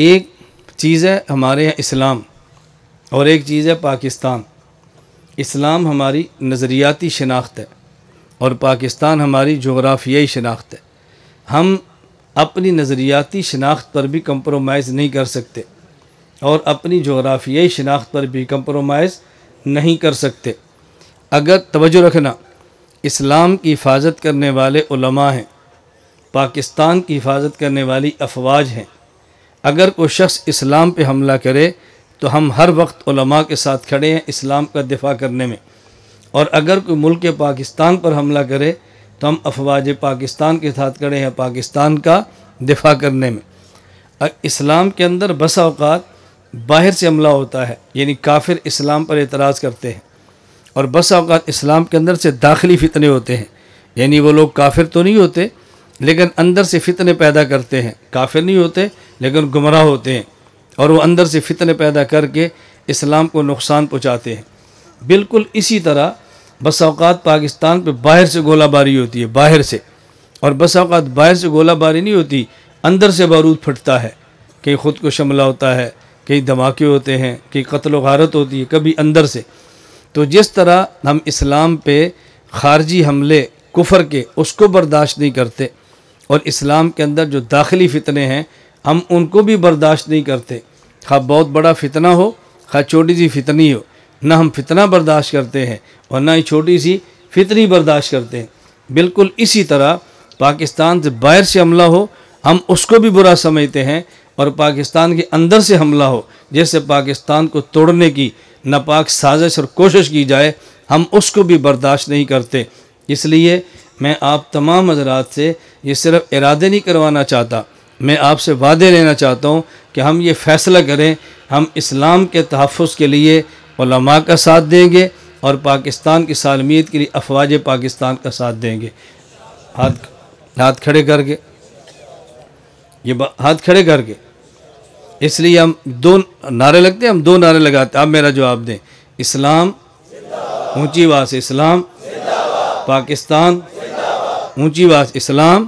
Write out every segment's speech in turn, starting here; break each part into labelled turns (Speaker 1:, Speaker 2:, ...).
Speaker 1: ایک چیز ہے ہمارے یہاں اسلام اور ایک چیز ہے پاکستان۔ اسلام ہماری نظریاتی شناخت ہے اور پاکستان ہماری جغرافیائی شناخت ہے۔ ہم اپنی نظریاتی شناخت پر بھی کمپرومائز نہیں کر سکتے اور اپنی جغرافیائی شناخت پر بھی کمپرومائز نہیں کر سکتے۔ اگر توجہ رکھنا، اسلام کی حفاظت کرنے والے علماء ہیں، پاکستان کی حفاظت کرنے والی افواج ہیں۔ اگر کوئی شخص اسلام پہ حملہ کرے تو ہم ہر وقت علماء کے ساتھ کھڑے ہیں اسلام کا دفاع کرنے میں، اور اگر کوئی ملک پاکستان پر حملہ کرے تو ہم افواج پاکستان کے ساتھ کھڑے ہیں پاکستان کا دفاع کرنے میں۔ اسلام کے اندر بسا اوقات باہر سے حملہ ہوتا ہے، یعنی کافر اسلام پر اعتراض کرتے ہیں، اور بسا اوقات اسلام کے اندر سے داخلی فتنے ہوتے ہیں، یعنی وہ لوگ کافر تو نہیں ہوتے لیکن اندر سے فتنے پیدا کرتے ہیں، کافر نہیں ہوتے لیکن گمراہ ہوتے ہیں، اور وہ اندر سے فتنے پیدا کر کے اسلام کو نقصان پہنچاتے ہیں۔ بالکل اسی طرح بسا اوقات پاکستان پہ باہر سے گولہ باری ہوتی ہے، باہر سے، اور بسا اوقات باہر سے گولہ باری نہیں ہوتی، اندر سے بارود پھٹتا ہے، کہیں خود کو حملہ ہوتا ہے، کہیں دھماکے ہوتے ہیں، کہیں قتل و غارت ہوتی ہے، کبھی اندر سے۔ تو جس طرح ہم اسلام پہ خارجی حملے کفر کے اس کو برداشت نہیں کرتے، اور اسلام کے اندر جو داخلی فتنے ہیں ہم ان کو بھی برداشت نہیں کرتے، خواہ بہت بڑا فتنہ ہو خواہ چھوٹی سی فتنی ہو، نہ ہم فتنہ برداشت کرتے ہیں اور نہ ہی چھوٹی سی فتنی برداشت کرتے ہیں۔ بالکل اسی طرح پاکستان سے باہر سے حملہ ہو ہم اس کو بھی برا سمجھتے ہیں، اور پاکستان کے اندر سے حملہ ہو جیسے پاکستان کو توڑنے کی ناپاک سازش اور کوشش کی جائے ہم اس کو بھی برداشت نہیں کرتے۔ اس لیے میں آپ تمام حضرات سے یہ صرف ارادے نہیں کروانا چاہتا، میں آپ سے وعدے لینا چاہتا ہوں کہ ہم یہ فیصلہ کریں، ہم اسلام کے تحفظ کے لیے علماء کا ساتھ دیں گے اور پاکستان کی سالمیت کے لیے افواج پاکستان کا ساتھ دیں گے۔ ہاتھ کھڑے کر کے، ہاتھ کھڑے کر کے، اس لیے ہم دو نعرے لگتے ہیں، ہم دو نعرے لگاتے ہیں، آپ میرا جواب دیں۔ اسلام، اونچی آواز سے اسلام، پاکستان، اونچی آواز اسلام،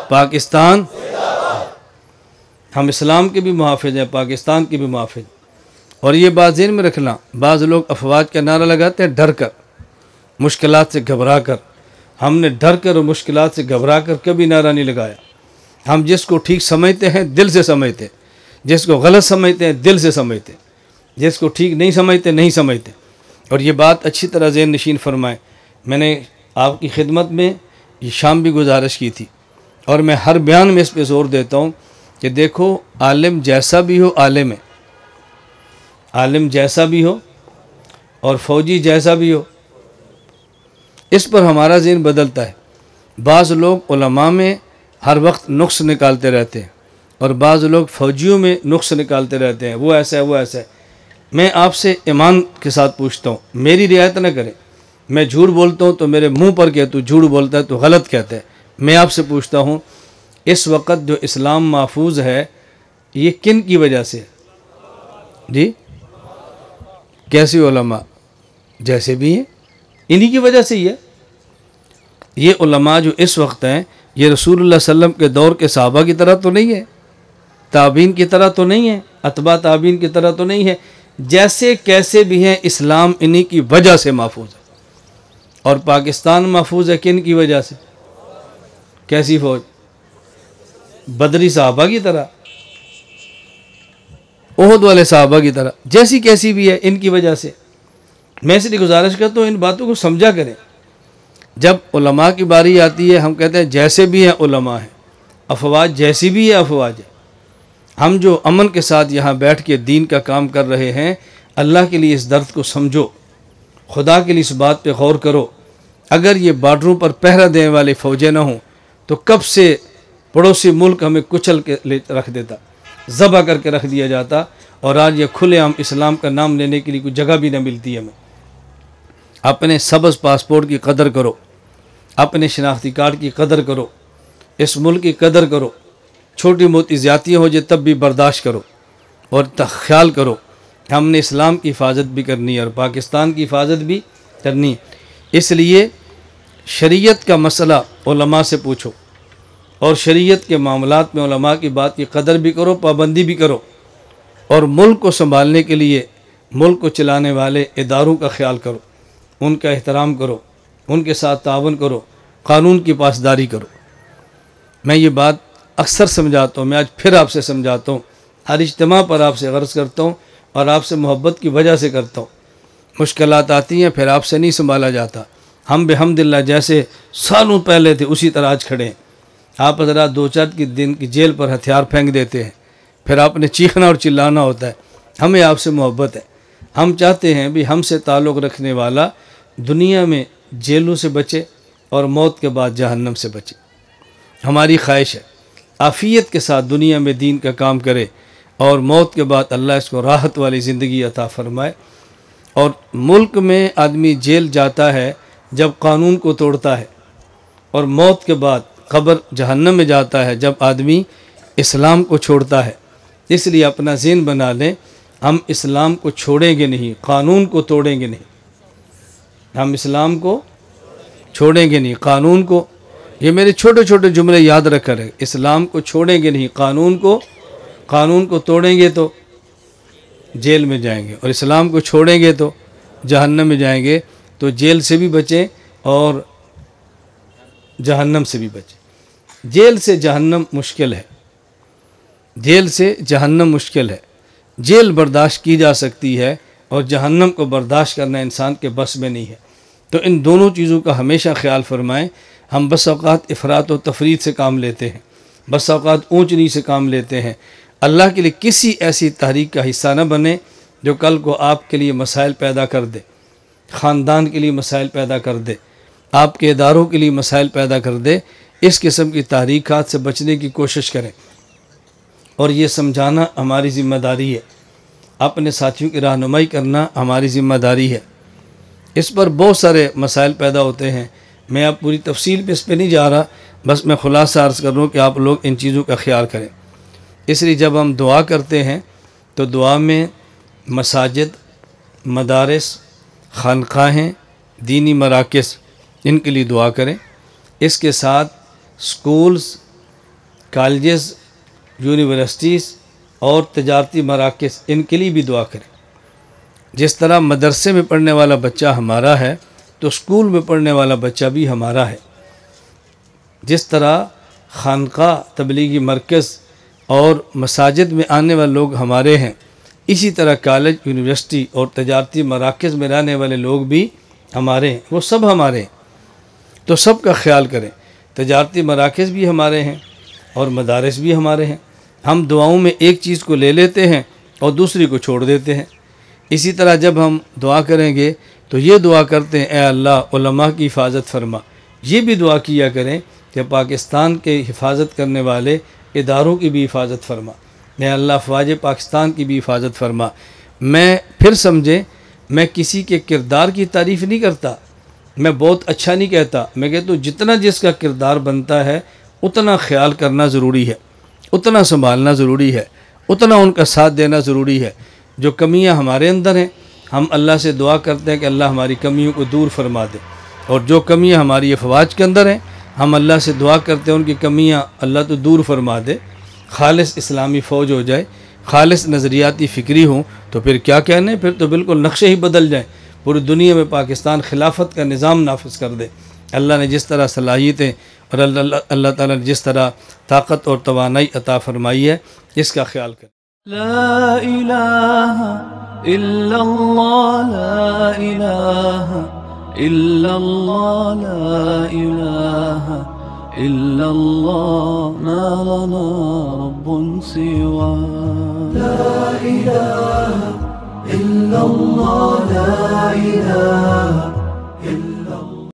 Speaker 1: پاکستان۔ ہم اسلام کے بھی محافظ ہیں، پاکستان کے بھی محافظ، اور یہ بات ذہن میں رکھنا، بعض لوگ افواج کا نعرہ لگاتے ہیں ڈر کر، مشکلات سے گھبرا کر۔ ہم نے ڈر کر اور مشکلات سے گھبرا کر کبھی نعرہ نہیں لگایا۔ ہم جس کو ٹھیک سمجھتے ہیں دل سے سمجھتے ہیں، جس کو غلط سمجھتے ہیں دل سے سمجھتے ہیں، جس کو ٹھیک نہیں سمجھتے نہیں سمجھتے۔ اور یہ بات اچھی طرح ذہن نشین فرمائیں، میں نے آپ کی خدمت میں یہ شام بھی گزارش کی تھی، اور میں ہر بیان میں اس پہ زور دیتا ہوں کہ دیکھو عالم جیسا بھی ہو عالم ہے، عالم جیسا بھی ہو اور فوجی جیسا بھی ہو، اس پر ہمارا ذہن بدلتا ہے۔ بعض لوگ علماء میں ہر وقت نقص نکالتے رہتے ہیں اور بعض لوگ فوجیوں میں نقص نکالتے رہتے ہیں، وہ ایسا ہے وہ ایسا ہے۔ میں آپ سے ایمان کے ساتھ پوچھتا ہوں، میری رعایت نہ کریں، میں جھوٹ بولتا ہوں تو میرے منہ پر کہ تو جھوٹ بولتا ہے تو غلط کہتا ہے۔ میں آپ سے پوچھتا ہوں، اس وقت جو اسلام محفوظ ہے یہ کن کی وجہ سے؟ جی کیسی علماء جیسے بھی ہیں انہی کی وجہ سے ہی ہے۔ یہ علماء جو اس وقت ہیں یہ رسول اللہ صلی اللہ علیہ وسلم کے دور کے صحابہ کی طرح تو نہیں ہے، تابعین کی طرح تو نہیں ہے، اتباع تابعین کی طرح تو نہیں ہے، جیسے کیسے بھی ہیں اسلام انہی کی وجہ سے محفوظ ہے۔ اور پاکستان محفوظ ہے کن کی وجہ سے؟ کیسی فوج؟ بدری صحابہ کی طرح، احد والے صحابہ کی طرح، جیسی کیسی بھی ہے ان کی وجہ سے۔ میں اس لیے گزارش کرتا ہوں ان باتوں کو سمجھا کریں۔ جب علماء کی باری آتی ہے ہم کہتے ہیں جیسے بھی ہیں علماء ہیں، افواج جیسی بھی ہے افواج ہے۔ ہم جو امن کے ساتھ یہاں بیٹھ کے دین کا کام کر رہے ہیں، اللہ کے لیے اس درد کو سمجھو، خدا کے لیے اس بات پہ غور کرو۔ اگر یہ بارڈروں پر پہرہ دینے والے فوجیں نہ ہوں تو کب سے پڑوسی ملک ہمیں کچل کے رکھ دیتا، ذبح کر کے رکھ دیا جاتا، اور آج یہ کھلے عام اسلام کا نام لینے کے لیے کوئی جگہ بھی نہ ملتی ہمیں۔ اپنے سبز پاسپورٹ کی قدر کرو، اپنے شناختی کارڈ کی قدر کرو، اس ملک کی قدر کرو، چھوٹی موٹی زیادتیاں ہو جائے تب بھی برداشت کرو، اور خیال کرو ہم نے اسلام کی حفاظت بھی کرنی ہے اور پاکستان کی حفاظت بھی کرنی ہے۔ اس لیے شریعت کا مسئلہ علماء سے پوچھو، اور شریعت کے معاملات میں علماء کی بات کی قدر بھی کرو، پابندی بھی کرو، اور ملک کو سنبھالنے کے لیے ملک کو چلانے والے اداروں کا خیال کرو، ان کا احترام کرو، ان کے ساتھ تعاون کرو، قانون کی پاسداری کرو۔ میں یہ بات اکثر سمجھاتا ہوں، میں آج پھر آپ سے سمجھاتا ہوں، ہر اجتماع پر آپ سے غرض کرتا ہوں اور آپ سے محبت کی وجہ سے کرتا ہوں۔ مشکلات آتی ہیں، پھر آپ سے نہیں سنبھالا جاتا۔ ہم بحمداللہ جیسے سالوں پہلے تھے اسی طرح آج کھڑے ہیں۔ آپ حضرات 2-4 دن کی جیل پر ہتھیار پھینک دیتے ہیں، پھر آپ نے چیخنا اور چلانا ہوتا ہے۔ ہمیں آپ سے محبت ہے، ہم چاہتے ہیں بھی ہم سے تعلق رکھنے والا دنیا میں جیلوں سے بچے اور موت کے بعد جہنم سے بچے۔ ہماری خواہش ہے عافیت کے ساتھ دنیا میں دین کا کام کرے اور موت کے بعد اللہ اس کو راحت والی زندگی عطا فرمائے۔ اور ملک میں آدمی جیل جاتا ہے جب قانون کو توڑتا ہے، اور موت کے بعد قبر جہنم میں جاتا ہے جب آدمی اسلام کو چھوڑتا ہے۔ اس لیے اپنا ذہن بنا لیں، ہم اسلام کو چھوڑیں گے نہیں، قانون کو توڑیں گے نہیں۔ ہم اسلام کو چھوڑیں گے نہیں، قانون کو، یہ میرے چھوٹے چھوٹے جملے یاد رکھ کر ہے، اسلام کو چھوڑیں گے نہیں، قانون کو توڑیں گے تو جیل میں جائیں گے، اور اسلام کو چھوڑیں گے تو جہنم میں جائیں گے۔ تو جیل سے بھی بچیں اور جہنم سے بھی بچیں۔ جیل سے جہنم مشکل ہے، جیل سے جہنم مشکل ہے۔ جیل برداشت کی جا سکتی ہے اور جہنم کو برداشت کرنا انسان کے بس میں نہیں ہے۔ تو ان دونوں چیزوں کا ہمیشہ خیال فرمائیں۔ ہم بس اوقات افراط و تفریط سے کام لیتے ہیں، بس اوقات اونچ نیچ سے کام لیتے ہیں۔ اللہ کے لیے کسی ایسی تحریک کا حصہ نہ بنے جو کل کو آپ کے لیے مسائل پیدا کر دے، خاندان کے لیے مسائل پیدا کر دے، آپ کے اداروں کے لیے مسائل پیدا کر دے۔ اس قسم کی تحریکات سے بچنے کی کوشش کریں، اور یہ سمجھانا ہماری ذمہ داری ہے، اپنے ساتھیوں کی رہنمائی کرنا ہماری ذمہ داری ہے۔ اس پر بہت سارے مسائل پیدا ہوتے ہیں، میں اب پوری تفصیل پہ اس پہ نہیں جا رہا، بس میں خلاصہ عرض کر رہا ہوں کہ آپ لوگ ان چیزوں کا خیال کریں۔ اس لیے جب ہم دعا کرتے ہیں تو دعا میں مساجد، مدارس، خانقاہیں، دینی مراکز، ان کے لیے دعا کریں۔ اس کے ساتھ سکولز، کالجز، یونیورسٹیز اور تجارتی مراکز، ان کے لیے بھی دعا کریں۔ جس طرح مدرسے میں پڑھنے والا بچہ ہمارا ہے تو سکول میں پڑھنے والا بچہ بھی ہمارا ہے۔ جس طرح خانقاہ، تبلیغی مرکز اور مساجد میں آنے والے لوگ ہمارے ہیں، اسی طرح کالج، یونیورسٹی اور تجارتی مراکز میں رہنے والے لوگ بھی ہمارے ہیں، وہ سب ہمارے ہیں۔ تو سب کا خیال کریں، تجارتی مراکز بھی ہمارے ہیں اور مدارس بھی ہمارے ہیں۔ ہم دعاؤں میں ایک چیز کو لے لیتے ہیں اور دوسری کو چھوڑ دیتے ہیں۔ اسی طرح جب ہم دعا کریں گے تو یہ دعا کرتے ہیں، اے اللہ علماء کی حفاظت فرما۔ یہ بھی دعا کیا کریں کہ پاکستان کے حفاظت کرنے والے اداروں کی بھی حفاظت فرما، اے اللہ افواج پاکستان کی بھی حفاظت فرما۔ میں پھر سمجھیں، میں کسی کے کردار کی تعریف نہیں کرتا، میں بہت اچھا نہیں کہتا، میں کہتا ہوں جتنا جس کا کردار بنتا ہے اتنا خیال کرنا ضروری ہے، اتنا سنبھالنا ضروری ہے، اتنا ان کا ساتھ دینا ضروری ہے۔ جو کمیاں ہمارے اندر ہیں ہم اللہ سے دعا کرتے ہیں کہ اللہ ہماری کمیوں کو دور فرما دے، اور جو کمیاں ہماری افواج کے اندر ہیں ہم اللہ سے دعا کرتے ہیں ان کی کمیاں اللہ تو دور فرما دے، خالص اسلامی فوج ہو جائے، خالص نظریاتی فکری ہوں، تو پھر کیا کہنے، پھر تو بالکل نقشے ہی بدل جائیں، پوری دنیا میں پاکستان خلافت کا نظام نافذ کر دے۔ اللہ نے جس طرح صلاحیتیں اور اللہ تعالیٰ نے جس طرح طاقت اور توانائی عطا فرمائی ہے، اس کا خیال کریں۔
Speaker 2: لا إله إلا الله، لا إله إلا الله، لا إله إلا الله، ما لنا رب سوى. لا إله إلا الله، لا إله